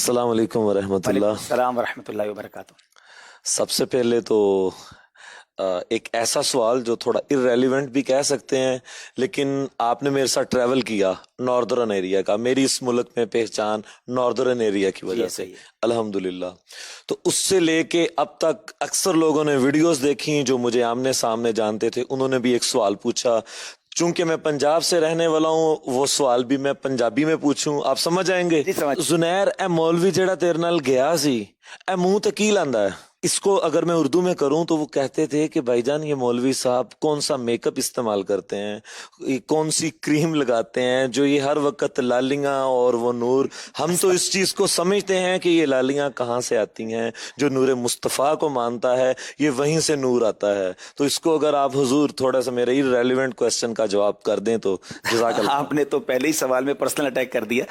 अस्सलाम वालेकुम वरहमतुल्लाह। वालेकुम सलाम वरहमतुल्लाहि वबरकातुह। सबसे पहले तो एक ऐसा सवाल जो थोड़ा इररेलेवेंट भी कह सकते हैं, लेकिन आपने मेरे साथ ट्रैवल किया नॉर्दर्न एरिया का, मेरी इस मुल्क में पहचान नॉर्दर्न एरिया की वजह से, सही है। अल्हम्दुलिल्लाह। तो उससे लेके अब तक अक्सर लोगों ने वीडियोस देखी जो मुझे आमने सामने जानते थे, उन्होंने भी एक सवाल पूछा। चूंकि मैं पंजाब से रहने वाला हूँ, वो सवाल भी मैं पंजाबी में पूछूं, आप समझ आएंगे? जी समझ। जुनैर ए मौलवी जेड़ा तेरे नाल गया सी, ए मुंह ते की लांदा है? इसको अगर मैं उर्दू में करूं तो वो कहते थे कि भाईजान ये मौलवी साहब कौन सा मेकअप इस्तेमाल करते हैं, ये कौन सी क्रीम लगाते हैं जो ये हर वक्त लालियां और वो नूर, हम तो इस चीज को समझते हैं कि ये लालियां कहाँ से आती हैं। जो नूर मुस्तफ़ा को मानता है ये वहीं से नूर आता है। तो इसको अगर आप हुजूर थोड़ा सा मेरे इररेलेवेंट क्वेश्चन का जवाब कर दें तो जज़ाकल्लाह। आपने तो पहले ही सवाल में पर्सनल अटैक कर दिया।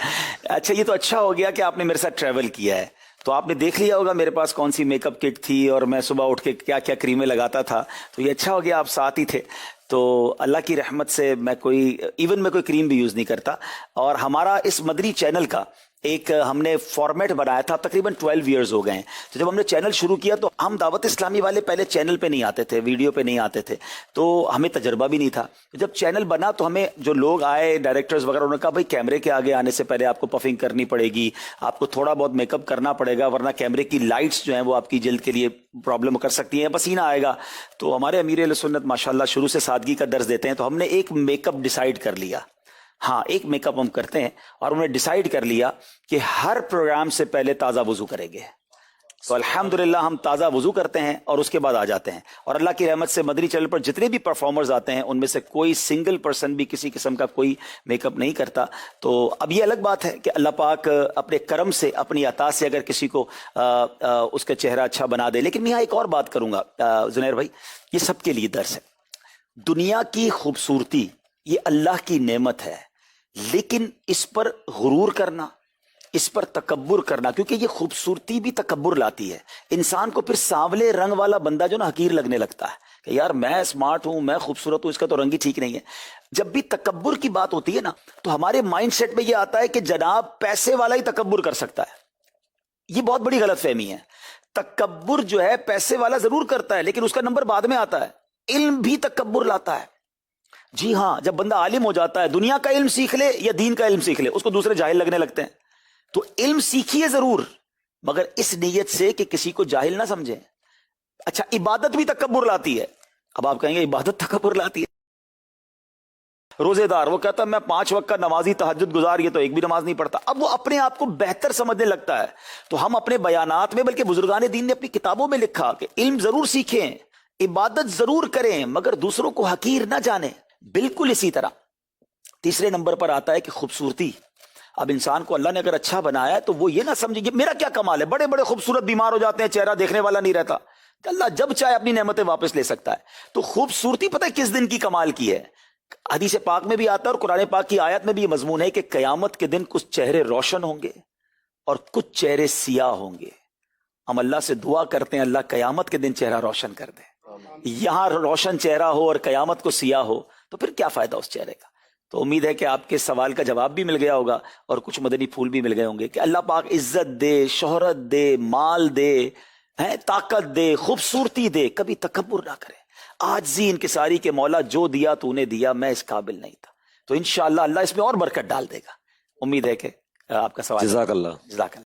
अच्छा, ये तो अच्छा हो गया कि आपने मेरे साथ ट्रैवल किया है, तो आपने देख लिया होगा मेरे पास कौन सी मेकअप किट थी और मैं सुबह उठ के क्या क्या क्रीमें लगाता था। तो ये अच्छा हो गया आप साथ ही थे। तो अल्लाह की रहमत से मैं कोई क्रीम भी यूज नहीं करता। और हमारा इस मदरी चैनल का एक हमने फॉर्मेट बनाया था, तकरीबन 12 इयर्स हो गए हैं। तो जब हमने चैनल शुरू किया तो हम दावत इस्लामी वाले पहले चैनल पे नहीं आते थे, वीडियो पे नहीं आते थे, तो हमें तजर्बा भी नहीं था। जब चैनल बना तो हमें जो लोग आए, डायरेक्टर्स वगैरह, उन्होंने कहा भाई कैमरे के आगे आने से पहले आपको पफिंग करनी पड़ेगी, आपको थोड़ा बहुत मेकअप करना पड़ेगा, वरना कैमरे की लाइट्स जो हैं वो आपकी जल्द के लिए प्रॉब्लम कर सकती हैं, पसीना आएगा। तो हमारे अमीर अहले सुन्नत माशाल्लाह शुरू से सादगी का दर्ज देते हैं, तो हमने एक मेकअप डिसाइड कर लिया। हाँ, एक मेकअप हम करते हैं और उन्होंने डिसाइड कर लिया कि हर प्रोग्राम से पहले ताज़ा वजू करेंगे। तो अल्हम्दुलिल्लाह हम ताज़ा वजू करते हैं और उसके बाद आ जाते हैं। और अल्लाह की रहमत से मदरी चैनल पर जितने भी परफॉर्मर्स आते हैं उनमें से कोई सिंगल पर्सन भी किसी किस्म का कोई मेकअप नहीं करता। तो अब ये अलग बात है कि अल्लाह पाक अपने करम से, अपनी अता से अगर किसी को उसका चेहरा अच्छा बना दे। लेकिन मैं यहाँ एक और बात करूँगा जुनैर भाई, ये सबके लिए दर्स है। दुनिया की खूबसूरती ये अल्लाह की नेमत है, लेकिन इस पर गुरूर करना, इस पर तकब्बुर करना, क्योंकि ये खूबसूरती भी तकब्बुर लाती है। इंसान को फिर सांवले रंग वाला बंदा जो ना हकीर लगने लगता है कि यार मैं स्मार्ट हूं, मैं खूबसूरत हूं, इसका तो रंग ही ठीक नहीं है। जब भी तकब्बुर की बात होती है ना, तो हमारे माइंड सेट में ये आता है कि जनाब पैसे वाला ही तकब्बुर कर सकता है। ये बहुत बड़ी गलतफहमी है। तकब्बुर जो है पैसे वाला जरूर करता है, लेकिन उसका नंबर बाद में आता है। इल्म भी तकब्बुर लाता है। जी हाँ, जब बंदा आलिम हो जाता है, दुनिया का इल्म सीख ले या दीन का इल्म सीख ले, उसको दूसरे जाहिल लगने लगते हैं। तो इल्म सीखिए जरूर, मगर इस नीयत से कि किसी को जाहिल ना समझे। अच्छा, इबादत भी तकब्बुर लाती है। अब आप कहेंगे इबादत तकब्बुर लाती है? रोजेदार वो कहता है मैं 5 वक्त का नमाजी, तहज्जुद गुजार, ये तो एक भी नमाज नहीं पढ़ता। अब वो अपने आप को बेहतर समझने लगता है। तो हम अपने बयानात में, बल्कि बुजुर्गान दीन ने अपनी किताबों में लिखा कि इल्म जरूर सीखें, इबादत जरूर करें, मगर दूसरों को हकीर ना जाने। बिल्कुल इसी तरह तीसरे नंबर पर आता है कि खूबसूरती। अब इंसान को अल्लाह ने अगर अच्छा बनाया है तो वो ये ना समझे कि मेरा क्या कमाल है, बड़े बड़े खूबसूरत बीमार हो जाते हैं, चेहरा देखने वाला नहीं रहता। अल्लाह जब चाहे अपनी नेमतें वापस ले सकता है। तो खूबसूरती पता है किस दिन की कमाल की है? हदीस पाक में भी आता है और कुरान पाक की आयत में भी ये मजमून है कि कयामत के दिन कुछ चेहरे रोशन होंगे और कुछ चेहरे सियाह होंगे। हम अल्लाह से दुआ करते हैं अल्लाह कयामत के दिन चेहरा रोशन कर दे। यहां रोशन चेहरा हो और कयामत को सियाह हो तो फिर क्या फायदा उस चेहरे का? तो उम्मीद है कि आपके सवाल का जवाब भी मिल गया होगा और कुछ मदनी फूल भी मिल गए होंगे कि अल्लाह पाक इज्जत दे, शोहरत दे, माल दे, है ताकत दे, खूबसूरती दे, कभी तकब्बुर ना करे। आजी इनकिसारी के मौला जो दिया तूने दिया, मैं इस काबिल नहीं था। तो इंशाअल्लाह अल्लाह इसमें और बरकत डाल देगा। उम्मीद है कि आपका सवाल। जज़ाकल्लाह। जज़ाकल्लाह।